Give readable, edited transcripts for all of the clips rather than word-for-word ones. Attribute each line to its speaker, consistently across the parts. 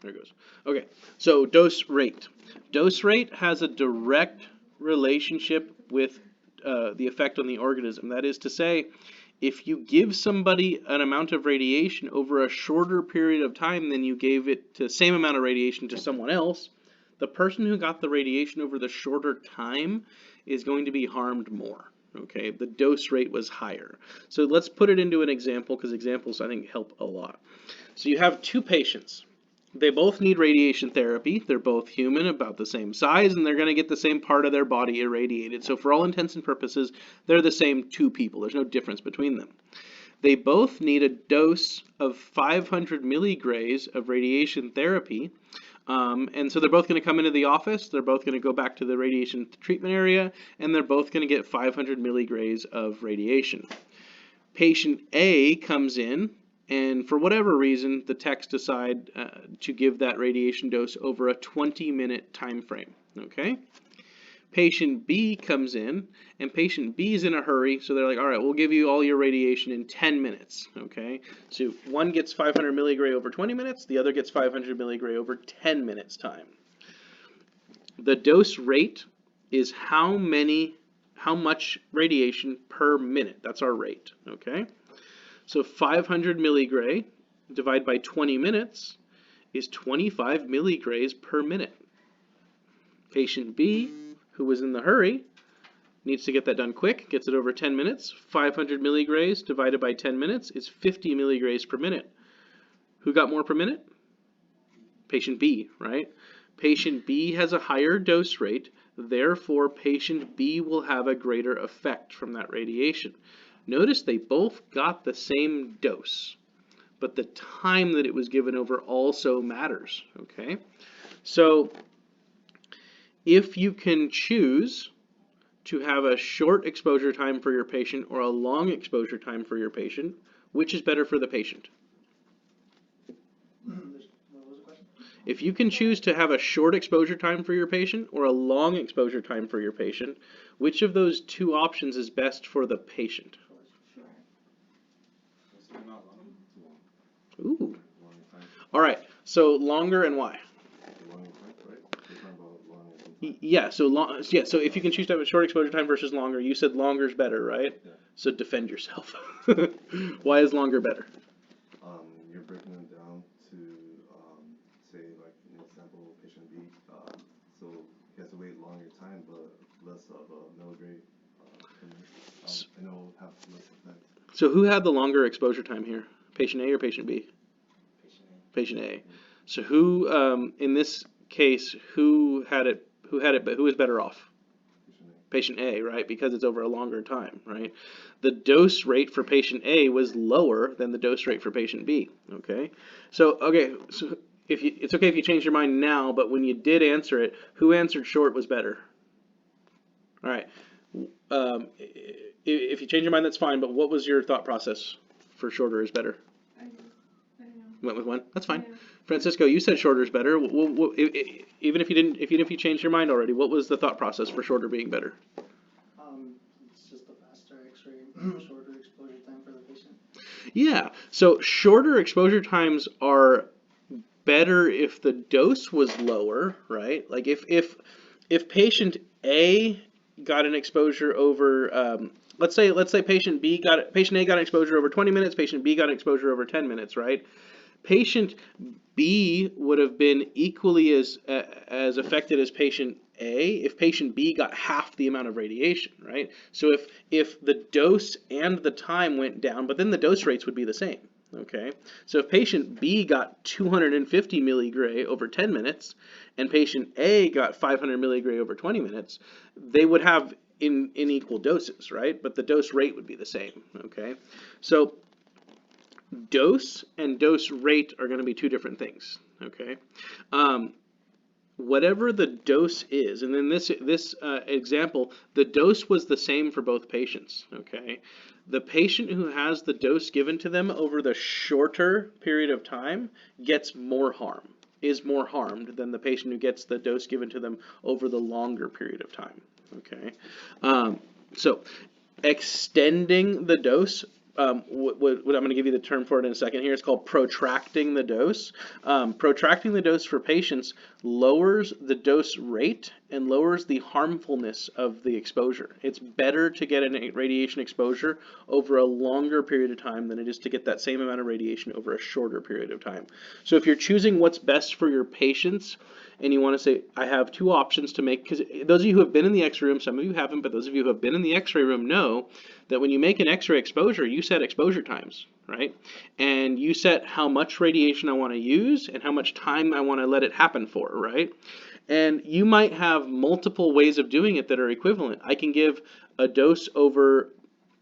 Speaker 1: There it goes. Okay, so dose rate. Dose rate has a direct relationship with the effect on the organism. That is to say, if you give somebody an amount of radiation over a shorter period of time than you gave it to the same amount of radiation to someone else, the person who got the radiation over the shorter time is going to be harmed more. Okay, the dose rate was higher. So let's put it into an example, because examples I think help a lot. So you have two patients. They both need radiation therapy. They're both human, about the same size, and they're going to get the same part of their body irradiated. So for all intents and purposes, they're the same two people. There's no difference between them. They both need a dose of 500 milligrays of radiation therapy. And so they're both going to come into the office, they're both going to go back to the radiation treatment area, and they're both going to get 500 milligrays of radiation. Patient A comes in, and for whatever reason, the techs decide to give that radiation dose over a 20-minute time frame. Okay? Patient B comes in, and patient B is in a hurry, so they're like, all right, we'll give you all your radiation in 10 minutes, okay? So one gets 500 milligray over 20 minutes, the other gets 500 milligray over 10 minutes time. The dose rate is how much radiation per minute. That's our rate, okay? So 500 milligray divided by 20 minutes is 25 milligrays per minute. Patient B, who was in the hurry, needs to get that done quick, gets it over 10 minutes. 500 milligrays divided by 10 minutes is 50 milligrays per minute. Who got more per minute? Patient B, right? Patient B has a higher dose rate, therefore patient B will have a greater effect from that radiation. Notice they both got the same dose, but the time that it was given over also matters, okay? So if you can choose to have a short exposure time for your patient or a long exposure time for your patient, which is better for the patient?
Speaker 2: What was the question?
Speaker 1: If you can choose to have a short exposure time for your patient or a long exposure time for your patient, which of those two options is best for the patient? Ooh. All right, so longer and why? Yeah, so so if you can choose to have a short exposure time versus longer, you said longer is better, right? Yeah. So defend yourself. Why is longer better?
Speaker 3: You're breaking them down to, say, like an example, patient B. So he has to wait longer time, but less of a milligrade. And it'll have less effect.
Speaker 1: So who had the longer exposure time here? Patient A or patient B?
Speaker 2: Patient A.
Speaker 1: Patient A. So who, in this case, who had it, but who is better off? Patient A, right? Because it's over a longer time, right? The dose rate for patient A was lower than the dose rate for patient B, okay? So it's okay if you change your mind now, but when you did answer it, who answered short was better? All right. If you change your mind, that's fine, but what was your thought process for shorter is better?
Speaker 4: I know.
Speaker 1: Went with one? That's fine.
Speaker 4: Yeah.
Speaker 1: Francisco, you said shorter is better. Even if you changed your mind already, what was the thought process for shorter being better?
Speaker 2: It's just a faster X-ray, shorter exposure time for the patient.
Speaker 1: Yeah, so shorter exposure times are better if the dose was lower, right? Like if patient A got an exposure over, let's say patient A got an exposure over 20 minutes, patient B got an exposure over 10 minutes, right? Patient B would have been equally as affected as patient A if patient B got half the amount of radiation, right? So if the dose and the time went down, but then the dose rates would be the same, okay? So if patient B got 250 milligray over 10 minutes and patient A got 500 milligray over 20 minutes, they would have in equal doses, right? But the dose rate would be the same, okay? So dose and dose rate are going to be two different things, okay? Whatever the dose is, and in this example, the dose was the same for both patients, okay? The patient who has the dose given to them over the shorter period of time gets more harm, is more harmed than the patient who gets the dose given to them over the longer period of time, okay? So extending the dose what I'm going to give you the term for it in a second here. It's called protracting the dose. Protracting the dose for patients lowers the dose rate and lowers the harmfulness of the exposure. It's better to get a radiation exposure over a longer period of time than it is to get that same amount of radiation over a shorter period of time. So if you're choosing what's best for your patients, and you want to say, I have two options to make, because those of you who have been in the X-ray room, some of you haven't, but those of you who have been in the X-ray room know that when you make an X-ray exposure, you set exposure times, right? And you set how much radiation I want to use and how much time I want to let it happen for, right? And you might have multiple ways of doing it that are equivalent. I can give a dose over,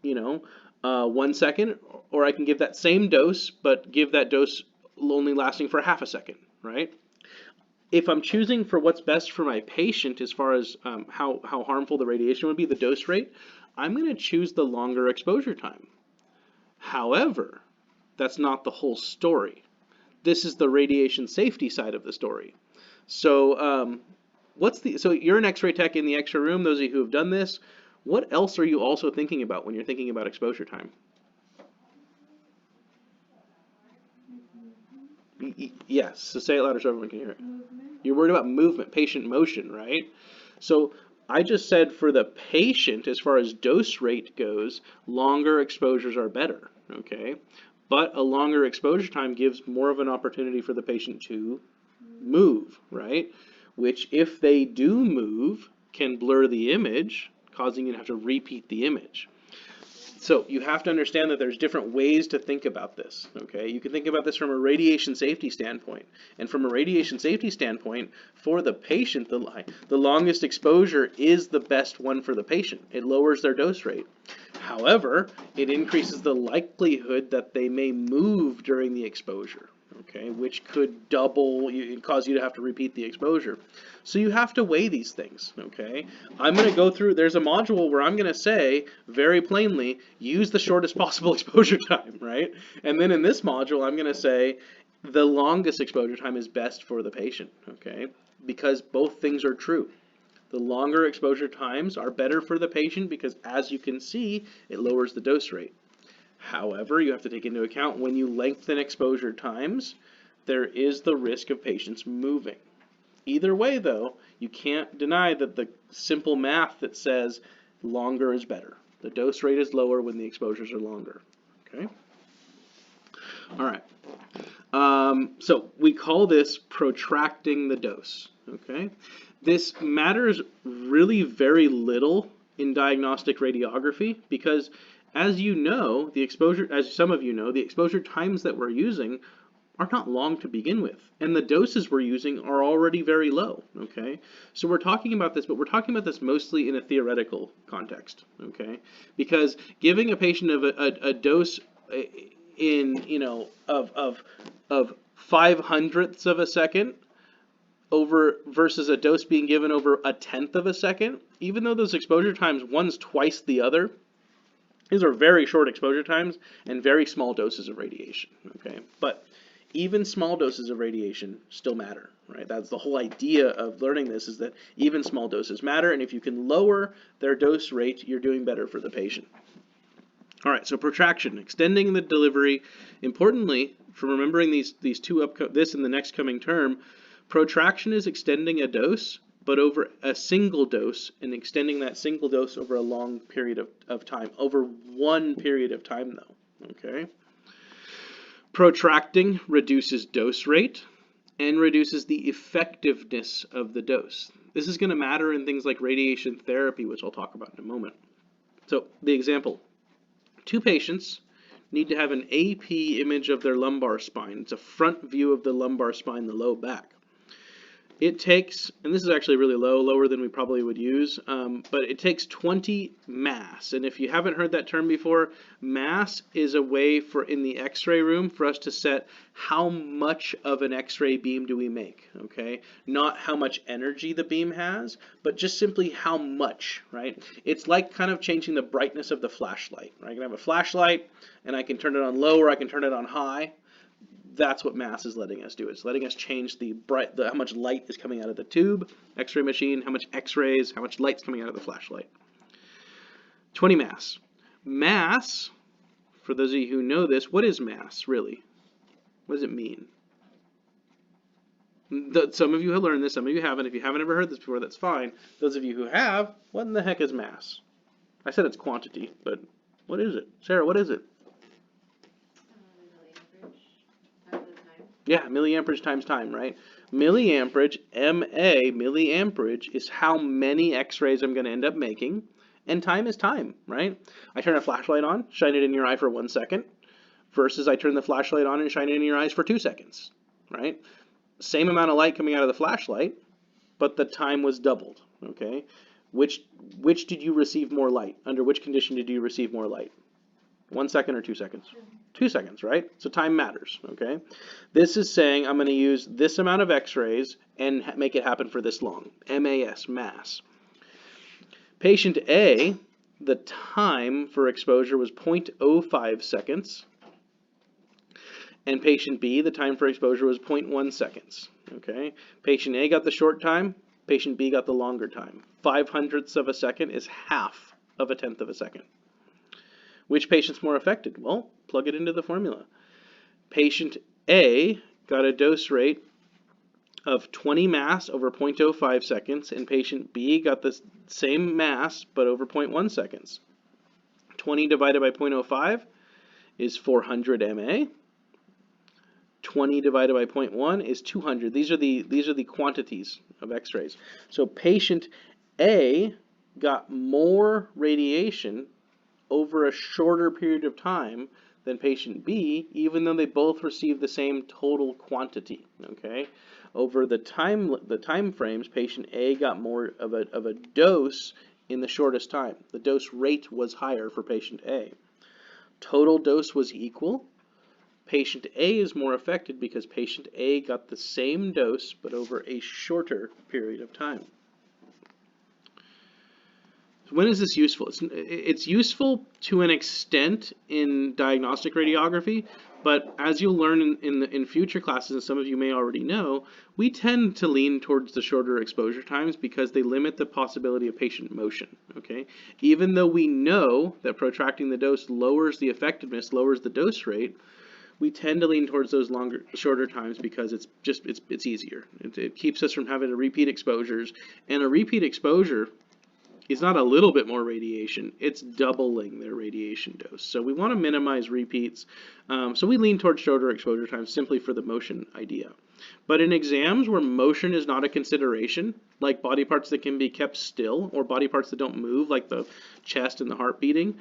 Speaker 1: 1 second, or I can give that same dose, but give that dose only lasting for half a second, right? If I'm choosing for what's best for my patient as far as how harmful the radiation would be, the dose rate, I'm going to choose the longer exposure time. However, that's not the whole story. This is the radiation safety side of the story. So so you're an X-ray tech in the X-ray room, those of you who have done this. What else are you also thinking about when you're thinking about exposure time? Yes, so say it louder so everyone can hear it. You're worried about movement, patient motion, right? So I just said for the patient, as far as dose rate goes, longer exposures are better, okay? But a longer exposure time gives more of an opportunity for the patient to move, right? Which, if they do move, can blur the image, causing you to have to repeat the image. So you have to understand that there's different ways to think about this, okay? You can think about this from a radiation safety standpoint. And from a radiation safety standpoint, for the patient, the longest exposure is the best one for the patient. It lowers their dose rate. However, it increases the likelihood that they may move during the exposure, okay? Which could cause you to have to repeat the exposure. So you have to weigh these things, okay? I'm going to go through, there's a module where I'm going to say, very plainly, use the shortest possible exposure time, right? And then in this module, I'm going to say, the longest exposure time is best for the patient, okay? Because both things are true. The longer exposure times are better for the patient because, as you can see, it lowers the dose rate. However, you have to take into account when you lengthen exposure times, there is the risk of patients moving. Either way, though, you can't deny that the simple math that says longer is better. The dose rate is lower when the exposures are longer. Okay? All right. So we call this protracting the dose. Okay? This matters really very little in diagnostic radiography because, as you know, as some of you know, the exposure times that we're using are not long to begin with, and the doses we're using are already very low, okay? So we're talking about this, but we're talking about this mostly in a theoretical context, okay? Because giving a patient of a dose of 5/100ths of a second versus a dose being given over 1/10 of a second, even though those exposure times, one's twice the other, these are very short exposure times and very small doses of radiation, okay? But even small doses of radiation still matter, right? That's the whole idea of learning this, is that even small doses matter, and if you can lower their dose rate, you're doing better for the patient. All right, so protraction, extending the delivery. Importantly, from remembering these two this and the next coming term, protraction is extending a dose, but over a single dose, and extending that single dose over a long period of time, over one period of time though, okay? Protracting reduces dose rate and reduces the effectiveness of the dose. This is going to matter in things like radiation therapy, which I'll talk about in a moment. So the example, 2 patients need to have an AP image of their lumbar spine. It's a front view of the lumbar spine, the low back. It takes, and this is actually really lower than we probably would use, but it takes 20 mass. And if you haven't heard that term before, mass is a way in the X-ray room for us to set how much of an X-ray beam do we make, okay? Not how much energy the beam has, but just simply how much, right? It's like kind of changing the brightness of the flashlight, right? I can have a flashlight, and I can turn it on low or I can turn it on high. That's what mass is letting us do. It's letting us change how much light is coming out of the tube, X-ray machine, how much X-rays, how much light's coming out of the flashlight. 20 mass. Mass for those of you who know this, what is mass, really? What does it mean? Some of you have learned this, some of you haven't. If you haven't ever heard this before, that's fine. Those of you who have, what in the heck is mass? I said it's quantity, but what is it? Sarah, what is it?
Speaker 4: Milliamperage times the time.
Speaker 1: Yeah, milliamperage times time, right? Milliamperage, MA, milliamperage, is how many x-rays I'm going to end up making, and time is time, right? I turn a flashlight on, shine it in your eye for 1 second, versus I turn the flashlight on and shine it in your eyes for 2 seconds, right? Same amount of light coming out of the flashlight, but the time was doubled, okay? Which did you receive more light? Under which condition did you receive more light? 1 second or 2 seconds? 2 seconds, right? So time matters, okay? This is saying I'm going to use this amount of x-rays and make it happen for this long. MAS, mass. Patient A, the time for exposure was 0.05 seconds. And patient B, the time for exposure was 0.1 seconds, okay? Patient A got the short time, patient B got the longer time. 0.05 of a second is half of a tenth of a second. Which patient's more affected? Well, plug it into the formula. Patient A got a dose rate of 20 mass over 0.05 seconds, and patient B got the same mass but over 0.1 seconds. 20 divided by 0.05 is 400 MA. 20 divided by 0.1 is 200. These are the quantities of x-rays. So patient A got more radiation over a shorter period of time than patient B, even though they both received the same total quantity. Okay, over the time frames, patient A got more of a dose in the shortest time. The dose rate was higher for patient A. Total dose was equal. Patient A is more affected because patient A got the same dose but over a shorter period of time. When is this useful? It's useful to an extent in diagnostic radiography, but as you'll learn in future classes, and some of you may already know, we tend to lean towards the shorter exposure times because they limit the possibility of patient motion. Okay, even though we know that protracting the dose lowers the effectiveness, lowers the dose rate, we tend to lean towards those shorter times because it's easier. It keeps us from having to repeat exposures, and a repeat exposure is not a little bit more radiation, it's doubling their radiation dose. So we want to minimize repeats, so we lean towards shorter exposure times simply for the motion idea. But in exams where motion is not a consideration, like body parts that can be kept still, or body parts that don't move, like the chest and the heart beating,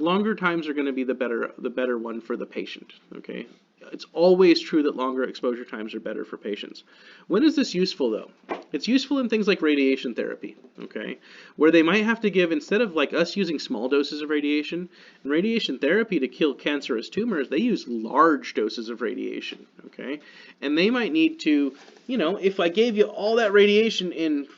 Speaker 1: longer times are going to be the better one for the patient, okay? It's always true that longer exposure times are better for patients. When is this useful, though? It's useful in things like radiation therapy, okay? Where they might have to give, instead of like us using small doses of radiation, in radiation therapy to kill cancerous tumors, they use large doses of radiation, okay? And they might need to, if I gave you all that radiation in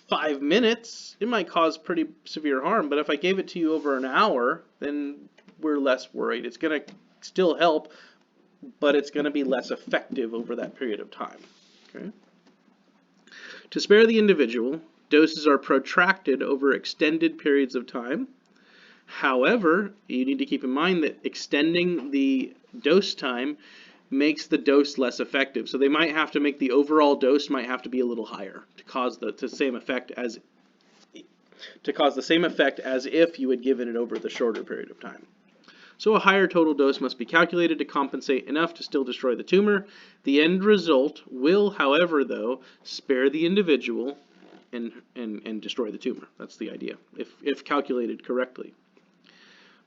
Speaker 1: 5 minutes, it might cause pretty severe harm, but if I gave it to you over an hour, then we're less worried. It's going to still help, but it's going to be less effective over that period of time. Okay? To spare the individual, doses are protracted over extended periods of time. However, you need to keep in mind that extending the dose time makes the dose less effective. So they might have to make the overall dose might have to be a little higher to cause the same effect as if you had given it over the shorter period of time. So a higher total dose must be calculated to compensate enough to still destroy the tumor. The end result will, however, though, spare the individual and destroy the tumor. That's the idea, if calculated correctly.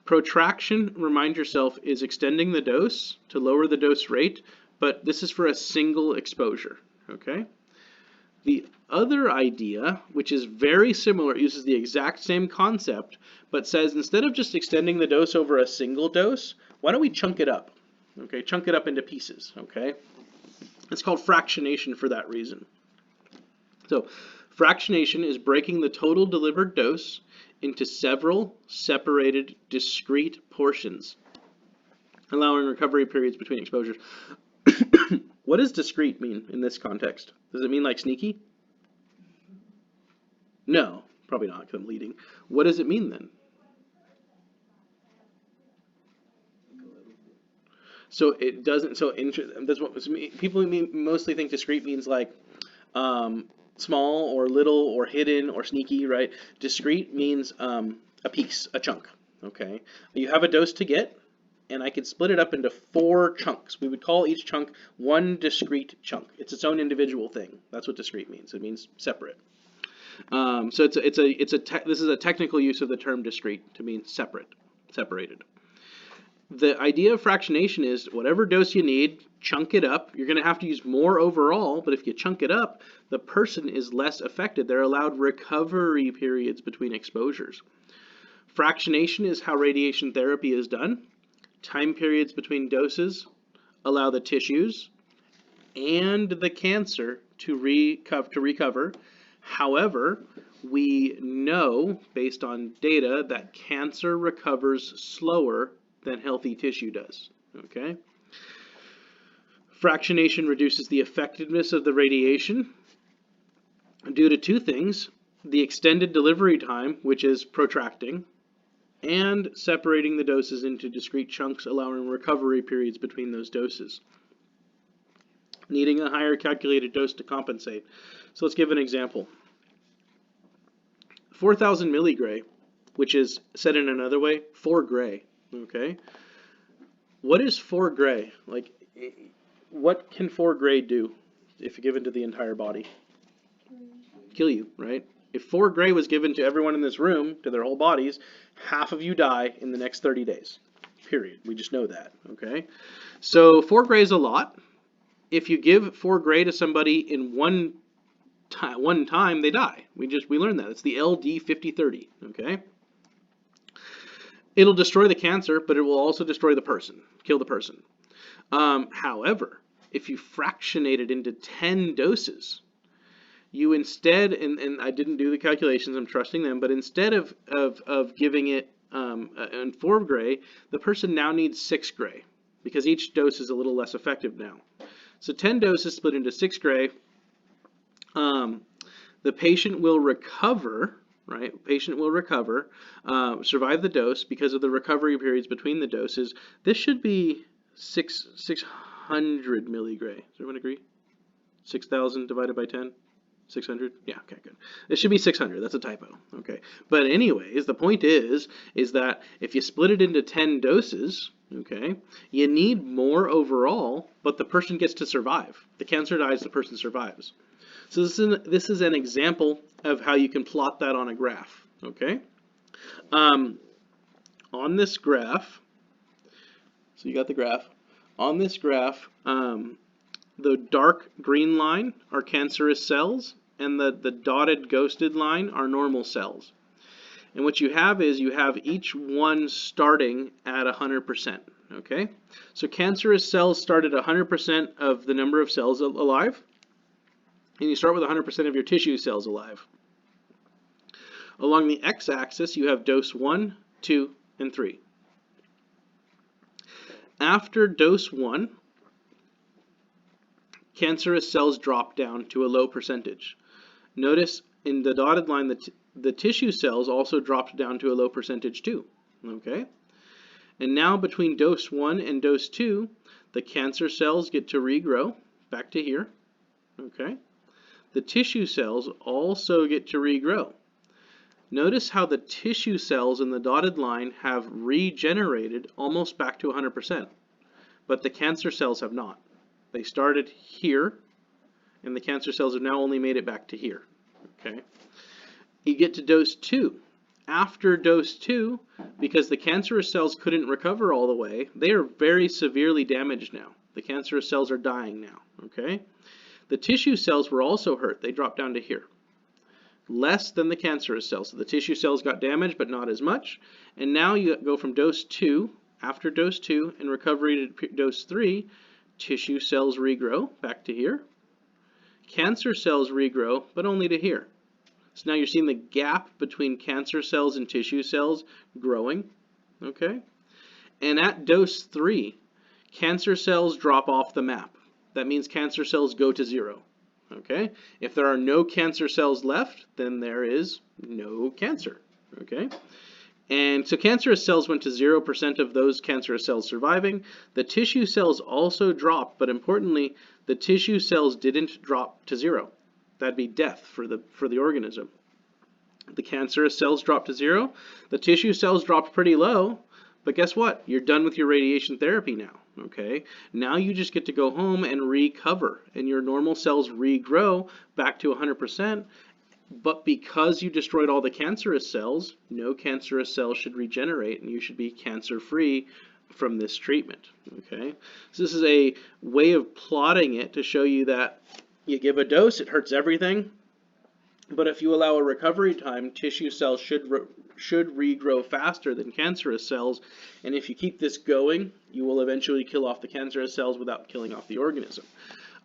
Speaker 1: Protraction, remind yourself, is extending the dose to lower the dose rate, but this is for a single exposure, okay? The other idea, which is very similar, uses the exact same concept, but says instead of just extending the dose over a single dose, why don't we chunk it up? Okay, chunk it up into pieces, okay? It's called fractionation for that reason. So, fractionation is breaking the total delivered dose into several separated discrete portions, allowing recovery periods between exposures. What does discrete mean in this context? Does it mean like sneaky? No, probably not because I'm leading. What does it mean then? So it doesn't. So that's what people mostly think discrete means like small or little or hidden or sneaky, right? Discrete means a piece, a chunk. Okay, you have a dose to get, and I could split it up into 4 chunks. We would call each chunk one discrete chunk. It's its own individual thing. That's what discrete means. It means separate. So this is a technical use of the term discrete to mean separated. The idea of fractionation is whatever dose you need, chunk it up. You're going to have to use more overall, but if you chunk it up, the person is less affected. They're allowed recovery periods between exposures. Fractionation is how radiation therapy is done. Time periods between doses allow the tissues and the cancer to recover. However, we know, based on data, that cancer recovers slower than healthy tissue does. Okay? Fractionation reduces the effectiveness of the radiation due to 2 things: the extended delivery time, which is protracting, and separating the doses into discrete chunks, allowing recovery periods between those doses. Needing a higher calculated dose to compensate. So let's give an example. 4,000 milligray, which is, said in another way, 4 gray. Okay? What is 4 gray? Like, what can 4 gray do if given to the entire body? Kill you, right? If 4 gray was given to everyone in this room, to their whole bodies, half of you die in the next 30 days. Period. We just know that, okay? So 4 gray is a lot. If you give 4 gray to somebody in one time, they die. We learned that. It's the LD 5030, okay? It'll destroy the cancer, but it will also destroy the person, kill the person. However, if you fractionate it into 10 doses, you instead, and I didn't do the calculations, I'm trusting them, but instead of giving it in 4 gray, the person now needs 6 gray, because each dose is a little less effective now. So 10 doses split into 6 gray. The patient will recover, right? Patient will recover, survive the dose because of the recovery periods between the doses. This should be 600 milligray. Does everyone agree? 6,000 divided by 10? 600? Yeah, okay, good. It should be 600. That's a typo. Okay. But anyways, the point is that if you split it into 10 doses, okay, you need more overall, but the person gets to survive. The cancer dies, the person survives. So this is an example of how you can plot that on a graph, okay? On this graph, so you got the graph. On this graph, the dark green line are cancerous cells, and the dotted ghosted line are normal cells. And what you have is you have each one starting at 100%, okay? So cancerous cells start at 100% of the number of cells alive, and you start with 100% of your tissue cells alive. Along the x-axis, you have dose 1, 2, and 3. After dose 1, cancerous cells drop down to a low percentage. Notice in the dotted line that the tissue cells also dropped down to a low percentage too. Okay? And now between dose 1 and dose 2, the cancer cells get to regrow back to here. Okay? The tissue cells also get to regrow. Notice how the tissue cells in the dotted line have regenerated almost back to 100%, but the cancer cells have not. They started here, and the cancer cells have now only made it back to here. Okay? You get to dose 2. After dose 2, because the cancerous cells couldn't recover all the way, they are very severely damaged now. The cancerous cells are dying now. Okay? The tissue cells were also hurt. They dropped down to here. Less than the cancerous cells. So the tissue cells got damaged, but not as much. And now you go from dose 2, after dose 2, and recovery to dose 3, tissue cells regrow back to here. Cancer cells regrow, but only to here. So now you're seeing the gap between cancer cells and tissue cells growing. Okay? And at dose 3, cancer cells drop off the map. That means cancer cells go to 0. Okay? If there are no cancer cells left, then there is no cancer. Okay? And so cancerous cells went to 0% of those cancerous cells surviving. The tissue cells also dropped, but importantly, the tissue cells didn't drop to 0. That'd be death for the organism. The cancerous cells dropped to 0. The tissue cells dropped pretty low, but guess what? You're done with your radiation therapy now. Okay, now you just get to go home and recover, and your normal cells regrow back to 100%. But because you destroyed all the cancerous cells, no cancerous cells should regenerate, and you should be cancer-free from this treatment. Okay, so this is a way of plotting it to show you that you give a dose, it hurts everything, but if you allow a recovery time, tissue cells should regrow faster than cancerous cells, and if you keep this going, you will eventually kill off the cancerous cells without killing off the organism.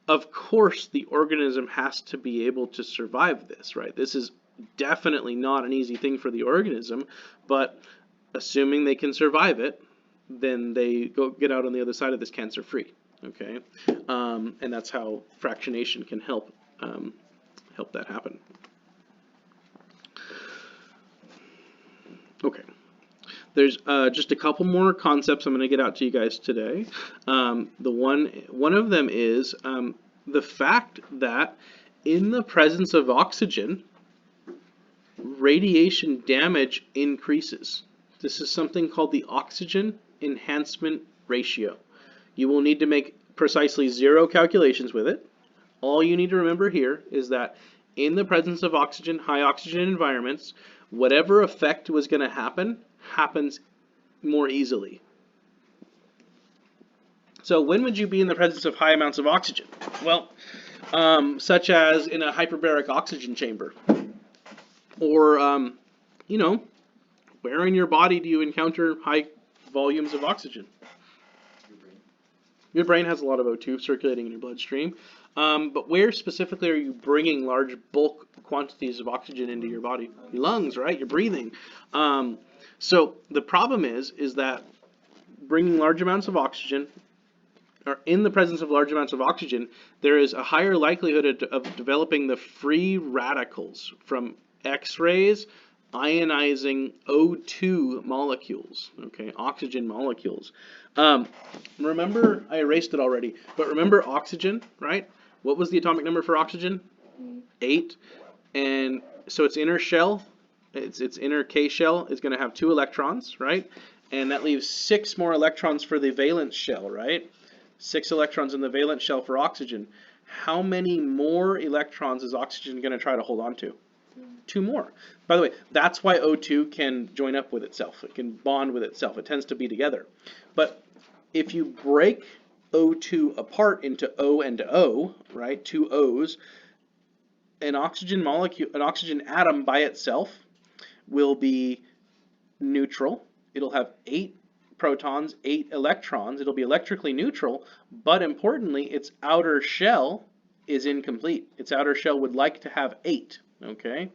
Speaker 1: Of course, the organism has to be able to survive this, right? This is definitely not an easy thing for the organism, but assuming they can survive it, then they get out on the other side of this cancer-free, okay? And that's how fractionation can help that happen. Okay. There's just a couple more concepts I'm going to get out to you guys today. One of them is the fact that in the presence of oxygen, radiation damage increases. This is something called the oxygen enhancement ratio. You will need to make precisely 0 calculations with it. All you need to remember here is that in the presence of oxygen, high oxygen environments, whatever effect was going to happen happens more easily. So when would you be in the presence of high amounts of oxygen? Well, such as in a hyperbaric oxygen chamber. Or, where in your body do you encounter high volumes of oxygen? Your brain has a lot of O2 circulating in your bloodstream. But where specifically are you bringing large bulk quantities of oxygen into your body? Your lungs, right? You're breathing. So the problem is that bringing large amounts of oxygen, or in the presence of large amounts of oxygen, there is a higher likelihood of developing the free radicals from X-rays ionizing O2 molecules, okay, oxygen molecules. Remember, I erased it already, but remember oxygen, right? What was the atomic number for oxygen? 8. And so its inner shell, its inner K shell is going to have 2 electrons, right? And that leaves 6 more electrons for the valence shell, right? 6 electrons in the valence shell for oxygen. How many more electrons is oxygen going to try to hold on to? 2 more. By the way, that's why O2 can join up with itself. It can bond with itself. It tends to be together. But if you break O2 apart into O and O, right, 2 O's, an oxygen molecule, an oxygen atom by itself will be neutral. It'll have 8 protons, 8 electrons. It'll be electrically neutral, but importantly, its outer shell is incomplete. Its outer shell would like to have 8, okay?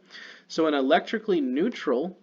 Speaker 1: So an electrically neutral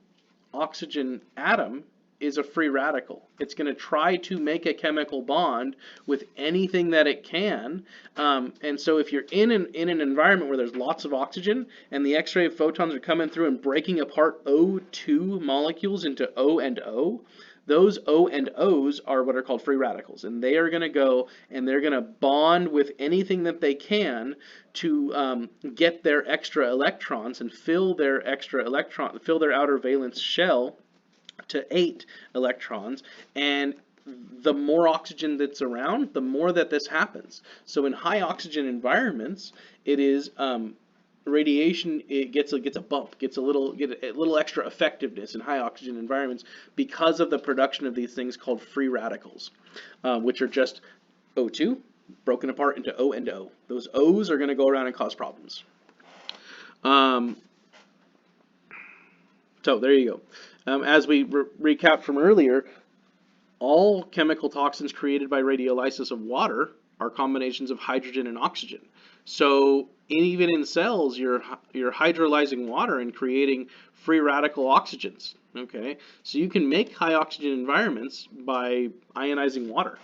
Speaker 1: oxygen atom is a free radical. It's going to try to make a chemical bond with anything that it can. And so if you're in an environment where there's lots of oxygen and the X-ray photons are coming through and breaking apart O2 molecules into O and O, those O and O's are what are called free radicals, and they are going to go and they're going to bond with anything that they can to get their extra electrons and fill their outer valence shell to 8 electrons. And the more oxygen that's around, the more that this happens. So in high oxygen environments, it is radiation, it gets a bump, gets a little extra effectiveness in high oxygen environments because of the production of these things called free radicals, which are just O2 broken apart into O and O. Those O's are going to go around and cause problems. So there you go. As we recap from earlier, all chemical toxins created by radiolysis of water are combinations of hydrogen and oxygen. So even in cells, you're hydrolyzing water and creating free radical oxygens. Okay, so you can make high oxygen environments by ionizing water.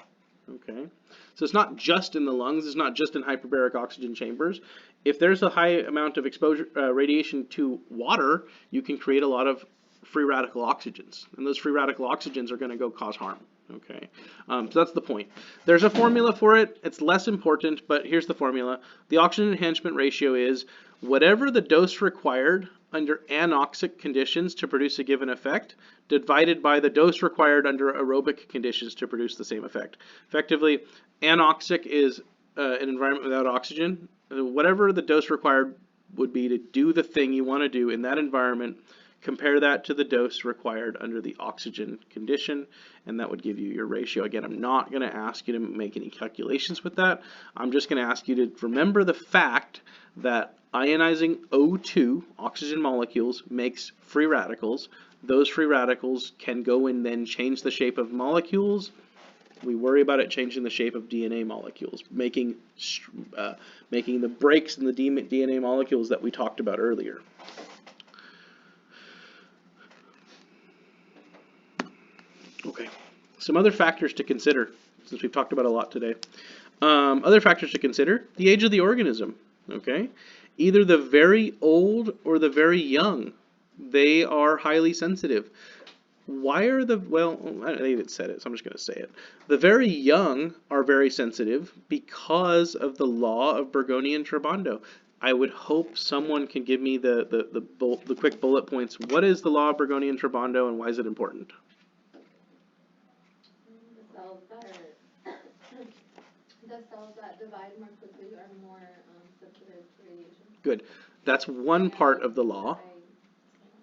Speaker 1: Okay, so it's not just in the lungs, it's not just in hyperbaric oxygen chambers. If there's a high amount of exposure radiation to water, you can create a lot of free radical oxygens, and those free radical oxygens are going to go cause harm. Okay, so that's the point. There's a formula for it. It's less important, but here's the formula. The oxygen enhancement ratio is whatever the dose required under anoxic conditions to produce a given effect divided by the dose required under aerobic conditions to produce the same effect. Effectively, anoxic is an environment without oxygen. Whatever the dose required would be to do the thing you want to do in that environment, compare that to the dose required under the oxygen condition, and that would give you your ratio. Again, I'm not going to ask you to make any calculations with that. I'm just going to ask you to remember the fact that ionizing O2, oxygen molecules, makes free radicals. Those free radicals can go and then change the shape of molecules. We worry about it changing the shape of DNA molecules, making the breaks in the DNA molecules that we talked about earlier. Okay, some other factors to consider, since we've talked about a lot today. Other factors to consider: the age of the organism. Okay, either the very old or the very young, they are highly sensitive. Why are they even said it, so I'm just going to say it. The very young are very sensitive because of the law of Burgoni and Trabando. I would hope someone can give me the quick bullet points. What is the law of Burgoni and Trabando, and why is it important?
Speaker 4: The cells that divide more quickly are more sensitive to radiation.
Speaker 1: Good. That's one part of the law.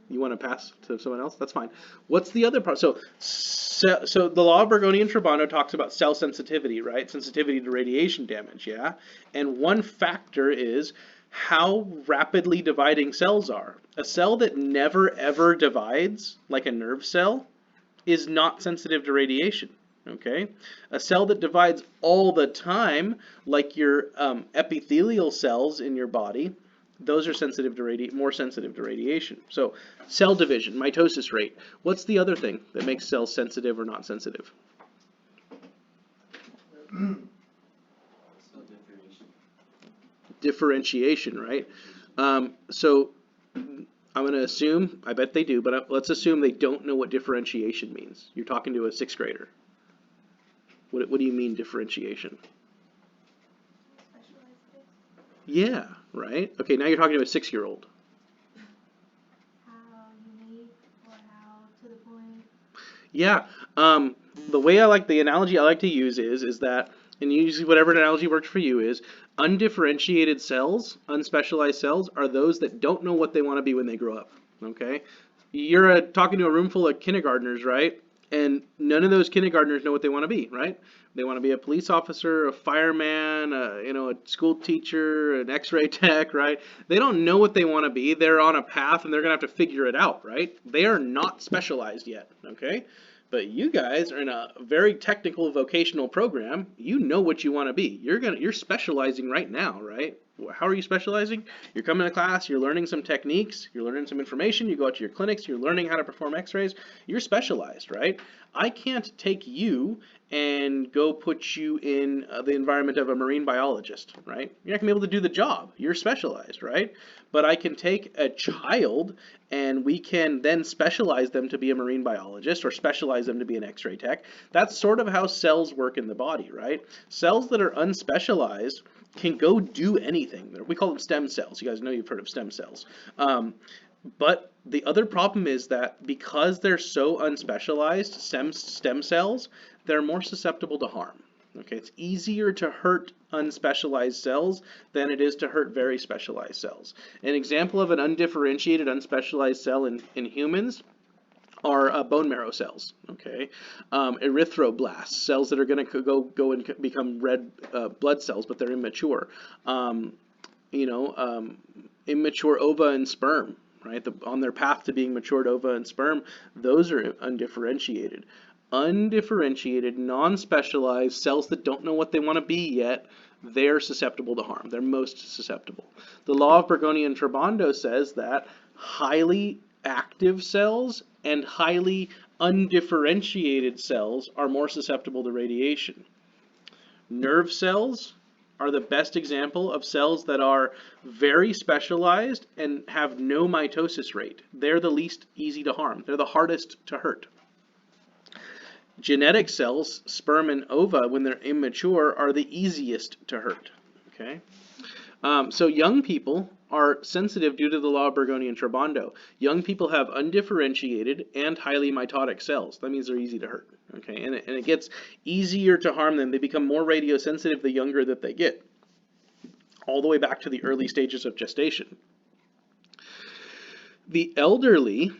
Speaker 1: You want to pass to someone else? That's fine. What's the other part? So the law of Burgoni and Trabando talks about cell sensitivity, right? Sensitivity to radiation damage, yeah? And one factor is how rapidly dividing cells are. A cell that never ever divides, like a nerve cell, is not sensitive to radiation. Okay, a cell that divides all the time, like your epithelial cells in your body, those are sensitive to more sensitive to radiation. So, cell division, mitosis rate. What's the other thing that makes cells sensitive or not sensitive?
Speaker 2: Cell
Speaker 1: Differentiation, right? So I'm going to assume, I bet they do, but let's assume they don't know what differentiation means. You're talking to a 6th grader. What do you mean differentiation? Yeah, right? Okay, now you're talking to a 6-year-old.
Speaker 5: How unique or how to the point?
Speaker 1: Yeah, the way the analogy I like to use is that, and usually whatever analogy works for you is, undifferentiated cells, unspecialized cells, are those that don't know what they want to be when they grow up, okay? You're talking to a room full of kindergartners, right? And none of those kindergartners know what they want to be, right? They want to be a police officer, a fireman, a school teacher, an X-ray tech, right? They don't know what they want to be. They're on a path, and they're going to have to figure it out, right? They are not specialized yet, okay? But you guys are in a very technical vocational program. You know what you want to be. You're specializing right now, right? How are you specializing? You're coming to class, you're learning some techniques, you're learning some information, you go out to your clinics, you're learning how to perform x-rays. You're specialized, right? I can't take you and go put you in the environment of a marine biologist, right? You're not going to be able to do the job. You're specialized, right? But I can take a child and we can then specialize them to be a marine biologist or specialize them to be an x-ray tech. That's sort of how cells work in the body, right? Cells that are unspecialized can go do anything. We call them stem cells. You guys know you've heard of stem cells. But the other problem is that because they're so unspecialized, stem cells, they're more susceptible to harm. Okay, it's easier to hurt unspecialized cells than it is to hurt very specialized cells. An example of an undifferentiated, unspecialized cell in humans are bone marrow cells, okay? Erythroblasts, cells that are going to go and become red blood cells, but they're immature. Immature ova and sperm, right? On their path to being matured ova and sperm, those are undifferentiated. Undifferentiated, non-specialized cells that don't know what they want to be yet, they're susceptible to harm. They're most susceptible. The law of Burgoni and Trabando says that highly active cells and highly undifferentiated cells are more susceptible to radiation. Nerve cells are the best example of cells that are very specialized and have no mitosis rate. They're the least easy to harm. They're the hardest to hurt. Genetic cells, sperm and ova, when they're immature, are the easiest to hurt. Okay? So young people are sensitive due to the law of Bergoni and Trabando. Young people have undifferentiated and highly mitotic cells. That means they're easy to hurt. Okay, and it gets easier to harm them. They become more radiosensitive the younger that they get, all the way back to the early stages of gestation. The elderly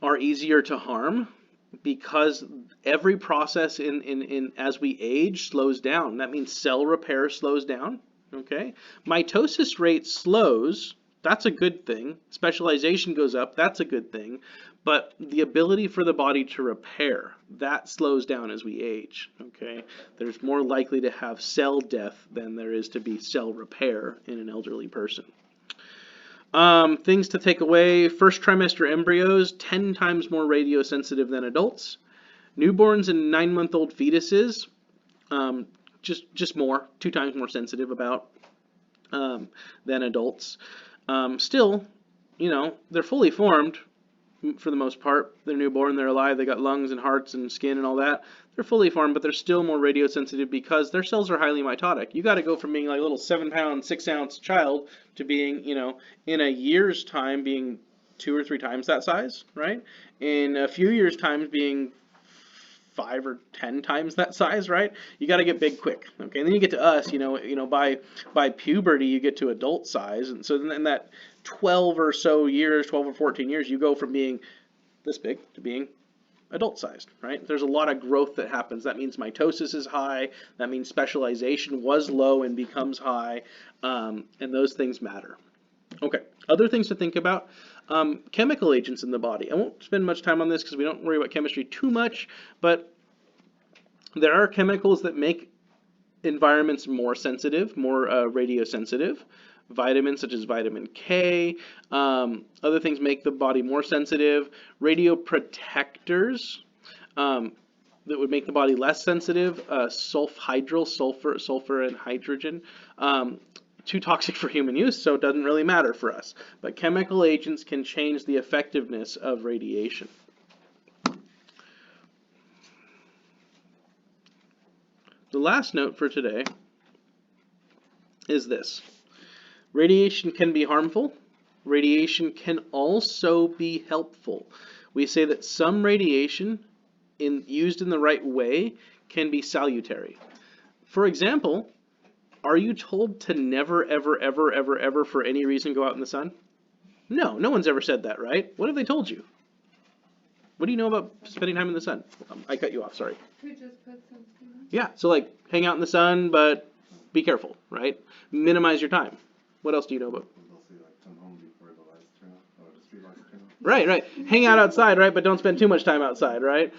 Speaker 1: are easier to harm because every process in as we age slows down. That means cell repair slows down. Okay, mitosis rate slows, that's a good thing. Specialization goes up, that's a good thing. But the ability for the body to repair, that slows down as we age. Okay, there's more likely to have cell death than there is to be cell repair in an elderly person. Things to take away: first trimester embryos, 10 times more radiosensitive than adults. Newborns and 9-month-old fetuses, just more, 2 times more sensitive about than adults. Still, they're fully formed for the most part. They're newborn, they're alive, they got lungs and hearts and skin and all that. They're fully formed, but they're still more radiosensitive because their cells are highly mitotic. You got to go from being like a little 7-pound, 6-ounce child to being, in a year's time being 2 or 3 times that size, right? In a few years' time being 5 or 10 times that size, right? You got to get big quick, okay? And then you get to us, by puberty you get to adult size, and so then in that 12 or 14 years, you go from being this big to being adult sized, right? There's a lot of growth that happens. That means mitosis is high. That means specialization was low and becomes high, and those things matter. Okay, other things to think about. Chemical agents in the body. I won't spend much time on this because we don't worry about chemistry too much, but there are chemicals that make environments more sensitive, more radiosensitive. Vitamins such as vitamin K, other things make the body more sensitive. Radioprotectors that would make the body less sensitive. Sulfur and hydrogen. Too toxic for human use, so it doesn't really matter for us. But chemical agents can change the effectiveness of radiation. The last note for today is this. Radiation can be harmful. Radiation can also be helpful. We say that some radiation, used in the right way, can be salutary. For example, are you told to never, ever, ever, ever, ever, for any reason, go out in the sun? No, no one's ever said that, right? What have they told you? What do you know about spending time in the sun? I cut you off, sorry.
Speaker 4: To just put sunscreen on?
Speaker 1: Yeah, so like hang out in the sun, but be careful, right? Minimize your time. What else do you know about?
Speaker 3: They'll say like come home before the lights turn off, or the street lights turn off.
Speaker 1: Right. Hang out outside, right? But don't spend too much time outside, right?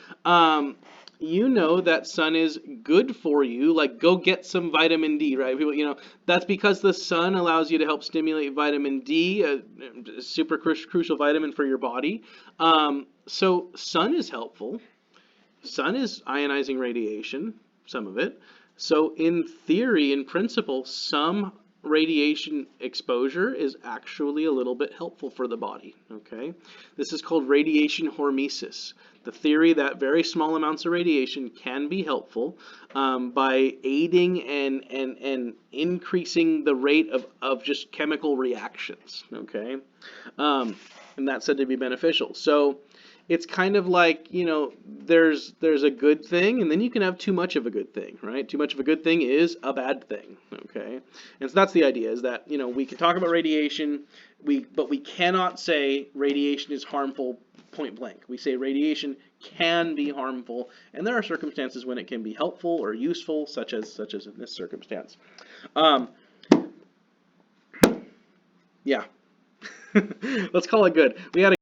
Speaker 1: You know that sun is good for you. Like, go get some vitamin D, right? People, that's because the sun allows you to help stimulate vitamin D, a super crucial vitamin for your body. So sun is helpful. Sun is ionizing radiation, some of it. So in theory, in principle, some radiation exposure is actually a little bit helpful for the body, okay? This is called radiation hormesis. The theory that very small amounts of radiation can be helpful by aiding and increasing the rate of just chemical reactions, okay? And that's said to be beneficial. So it's kind of like, there's a good thing, and then you can have too much of a good thing, right? Too much of a good thing is a bad thing, okay? And so that's the idea, is that, we can talk about radiation, but we cannot say radiation is harmful point blank. We say radiation can be harmful, and there are circumstances when it can be helpful or useful, such as in this circumstance. Yeah. Let's call it good. We had a